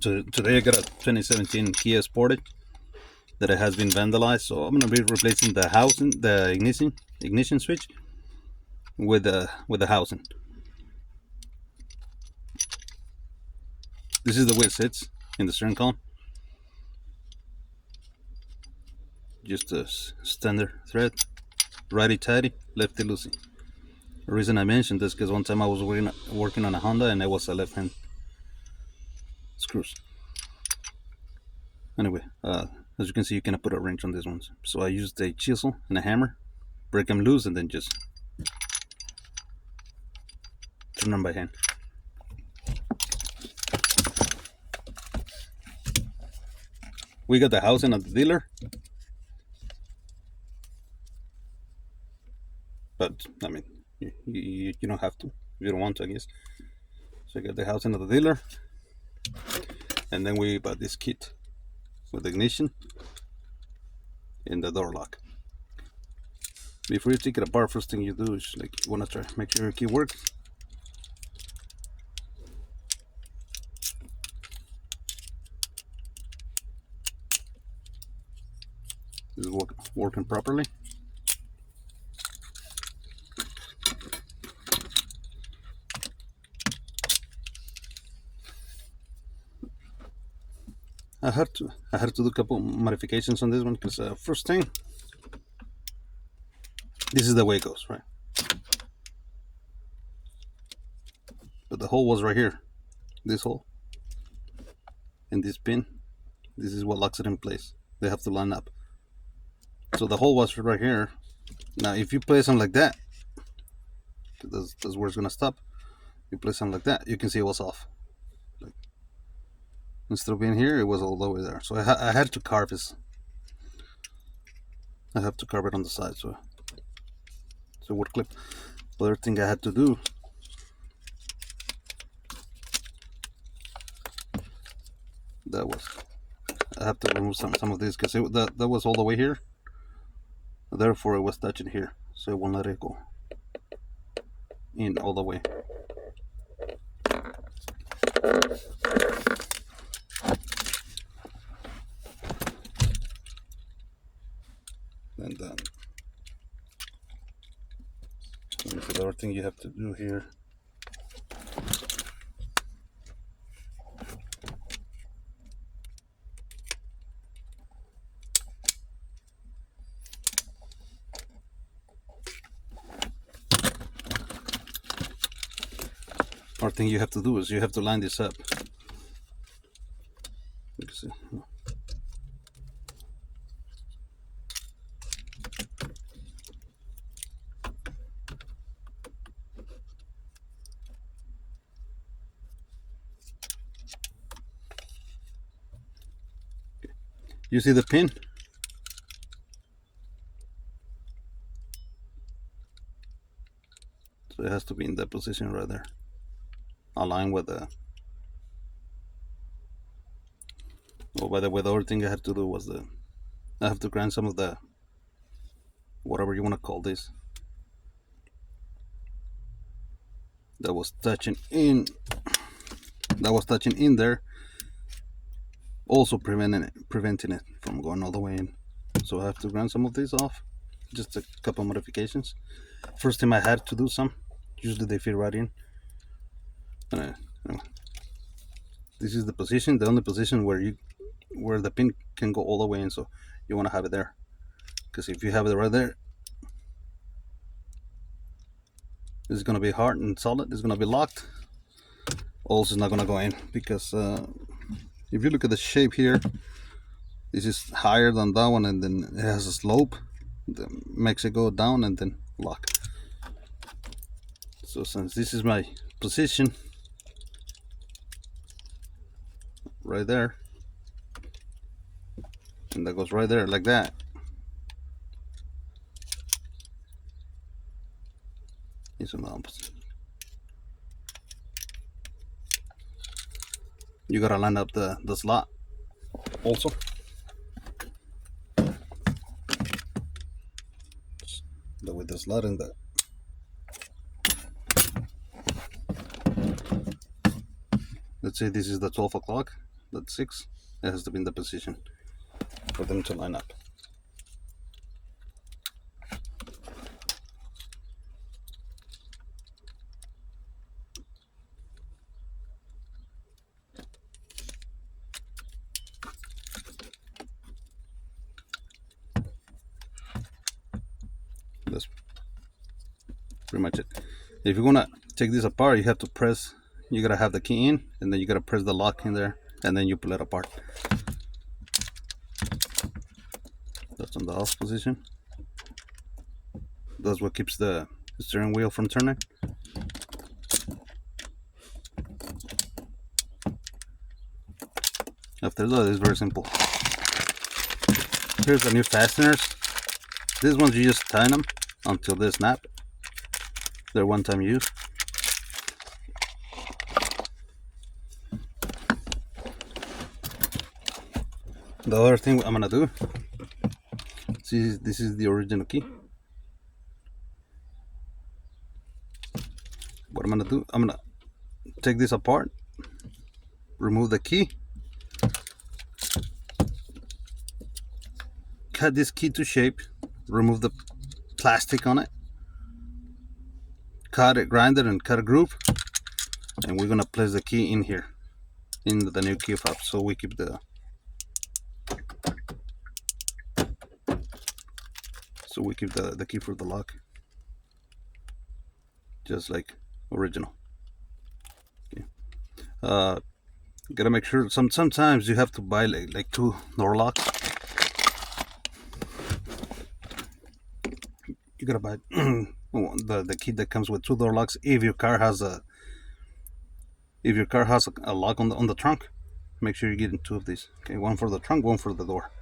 Today I got a 2017 Kia Sportage that it has been vandalized, so I'm gonna be replacing the housing, the ignition switch with the housing. This is the way it sits in the steering column. Just a standard thread, righty tighty, lefty loosey. The reason I mentioned this because one time I was working on a Honda and it was a left hand screws. Anyway, as you can see, you cannot put a wrench on these ones. So I used a chisel and a hammer, break them loose, and then just turn them by hand. We got the housing at the dealer, but I mean, you don't have to if you don't want to, I guess. So I got the housing at the dealer, and then we bought this kit with the ignition and the door lock. Before you take it apart, first thing you do is you want to try make sure your key works. This is working properly. I had to do a couple modifications on this one because first thing, this is the way it goes, right? But the hole was right here, this hole, and this pin. This is what locks it in place. They have to line up. So the hole was right here. Now, if you place them like that, that's where it's gonna stop. You place them like that, you can see it was off. Instead of being here, it was all the way there. So I had to carve this. I have to carve it on the side, so it would clip. The other thing I had to do, I have to remove some of this because that was all the way here. Therefore, it was touching here, so it won't let it go in all the way. And then the other thing you have to do here, is you have to line this up. You can see. You see the pin? So it has to be in that position right there, aligned with the. Oh, by the way, the other thing I had to do was I have to grind some of the, whatever you want to call this, that was touching in there, also preventing it from going all the way in. So I have to grind some of these off, just a couple modifications. First time I had to do some, usually they fit right in. This is the position, the only position where the pin can go all the way in, so you want to have it there, because if you have it right there, it's going to be hard and solid, it's going to be locked, also it's not going to go in, because if you look at the shape here, this is higher than that one, and then it has a slope that makes it go down and then lock. So since this is my position right there, and that goes right there like that, it's an opposite. You gotta line up the slot also. With the slot in the, let's say this is the 12 o'clock, that 6, it has to be in the position for them to line up. That's pretty much it. If you're gonna take this apart, you have to press, you gotta have the key in, and then you gotta press the lock in there, and then you pull it apart. That's on the off position. That's what keeps the steering wheel from turning. After that, it's very simple. Here's the new fasteners. These ones, you just tighten them until they snap. They're one-time use. The other thing I'm gonna do, see, this is the original key. What I'm gonna do, I'm gonna take this apart, remove the key, cut this key to shape, remove the plastic on it, cut it, grind it, and cut a groove, and we're gonna place the key in here, in the new key fob, so we keep the key for the lock, just like original. Okay. Gotta make sure, sometimes you have to buy like 2 door locks. You gotta buy the key that comes with 2 door locks if your car has a lock on the trunk. Make sure you get 2 of these. Okay, one for the trunk, one for the door.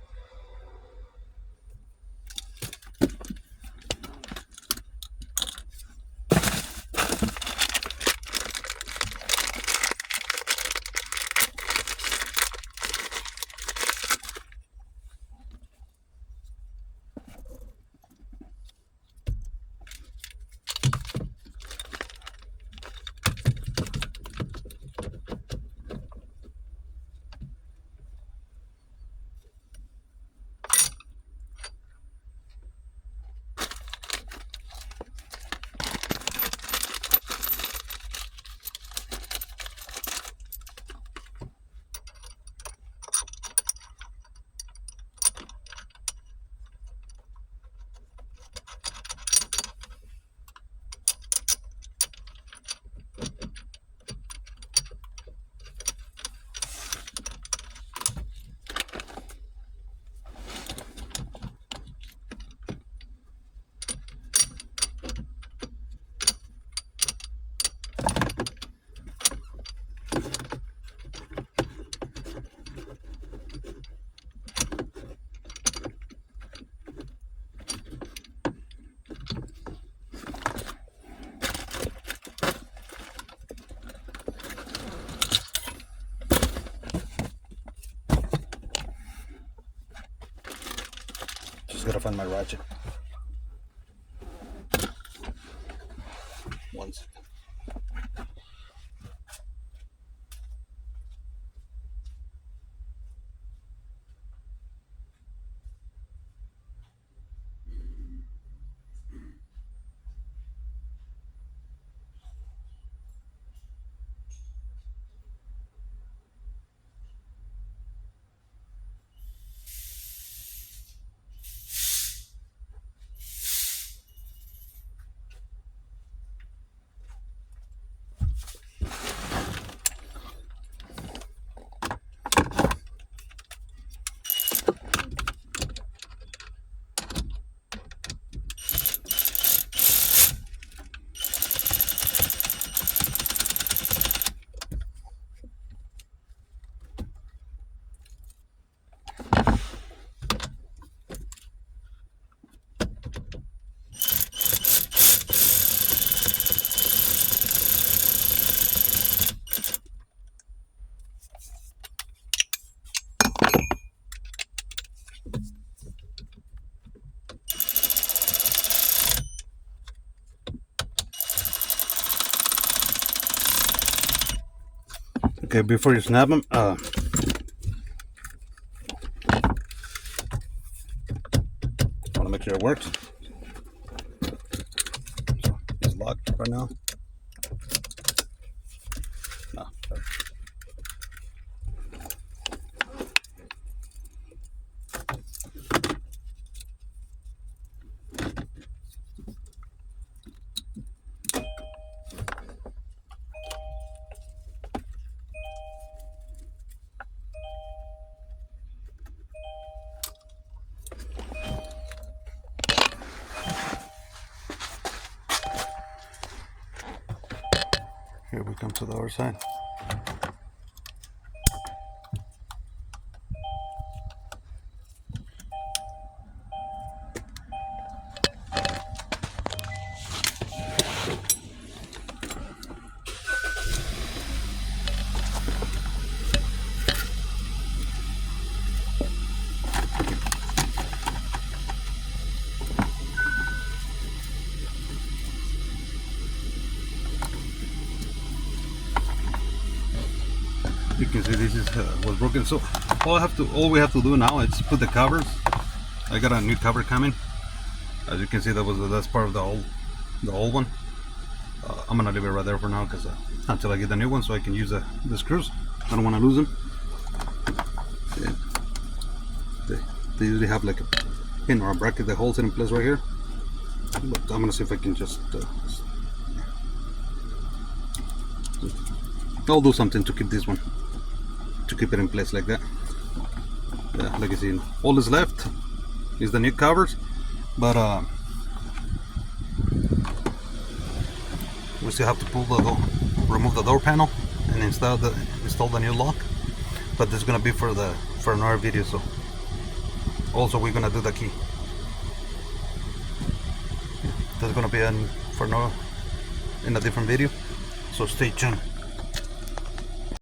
Just gotta find my ratchet. One second. Okay, before you snap them, sure it works. So it's locked right now. No, sorry. Here we come to the other side. You can see this is was broken. So all we have to do now is put the covers. I got a new cover coming. As you can see, that's part of the old one. I'm gonna leave it right there for now because until I get the new one, so I can use the screws. I don't want to lose them. Yeah. They usually have like a pin or a bracket that holds it in place right here. But I'm gonna see if I can just. I'll do something to keep this one, to keep it in place like that. Yeah, like you see, all is left is the new covers, but we still have to pull the door, remove the door panel, and install the new lock. But this is gonna be for another video. So also we're gonna do the key. That's gonna be in a different video. So stay tuned.